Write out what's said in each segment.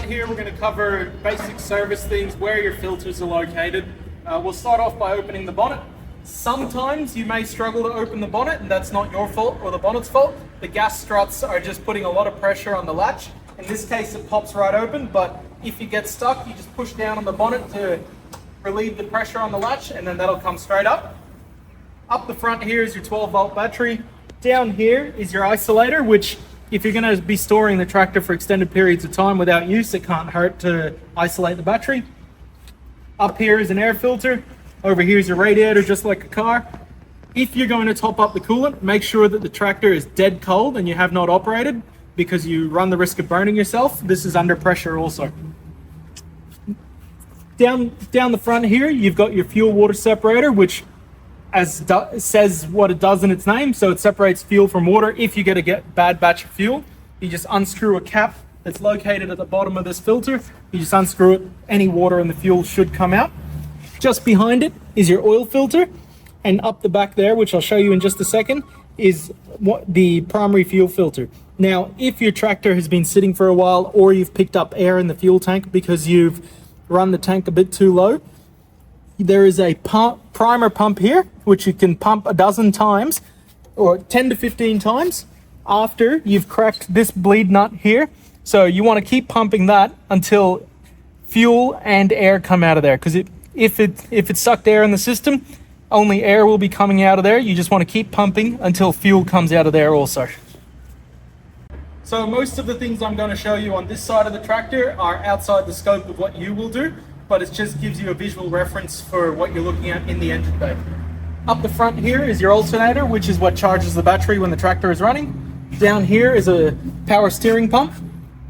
front here, we're going to cover basic service things, where your filters are located. We'll start off by opening the bonnet. Sometimes you may struggle to open the bonnet, and that's not your fault or the bonnet's fault. The gas struts are just putting a lot of pressure on the latch. In this case, it pops right open, but if you get stuck, you just push down on the bonnet to relieve the pressure on the latch, and then that'll come straight up. Up the front here is your 12-volt battery. Down here is your isolator, which if you're going to be storing the tractor for extended periods of time without use, it can't hurt to isolate the battery. Up here is an air filter. Over here is your radiator, just like a car. If you're going to top up the coolant, make sure that the tractor is dead cold and you have not operated, because you run the risk of burning yourself. This is under pressure also. Down the front here, you've got your fuel water separator, which says what it does in its name. So it separates fuel from water. If you get a bad batch of fuel, you just unscrew a cap that's located at the bottom of this filter. You just unscrew it, any water in the fuel should come out. Just behind it is your oil filter, and up the back there, which I'll show you in just a second, is the primary fuel filter. Now, if your tractor has been sitting for a while, or you've picked up air in the fuel tank because you've run the tank a bit too low, there is a primer pump here, which you can pump a dozen times, or 10 to 15 times, after you've cracked this bleed nut here. So you want to keep pumping that until fuel and air come out of there, because if it's sucked air in the system, only air will be coming out of there. You just want to keep pumping until fuel comes out of there also. So most of the things I'm going to show you on this side of the tractor are outside the scope of what you will do, but it just gives you a visual reference for what you're looking at in the engine bay. Up the front here is your alternator, which is what charges the battery when the tractor is running. Down here is a power steering pump.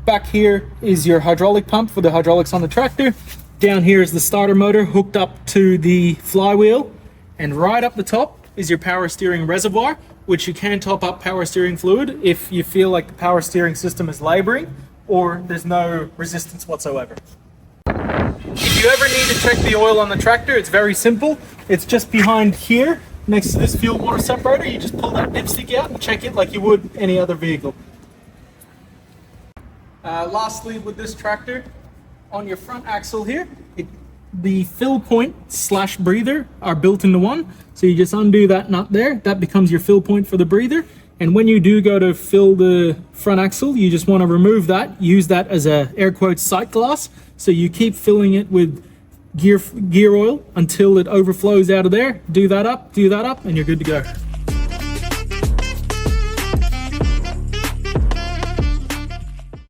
Back here is your hydraulic pump for the hydraulics on the tractor. Down here is the starter motor hooked up to the flywheel. And right up the top is your power steering reservoir, which you can top up power steering fluid if you feel like the power steering system is laboring or there's no resistance whatsoever. If you ever need to check the oil on the tractor, it's very simple. It's just behind here, next to this fuel water separator. You just pull that dipstick out and check it like you would any other vehicle. Lastly, with this tractor, on your front axle here, the fill point / breather are built into one. So you just undo that nut there. That becomes your fill point for the breather. And when you do go to fill the front axle, you just want to remove that. Use that as a air quotes sight glass. So you keep filling it with gear oil until it overflows out of there. Do that up, and you're good to go.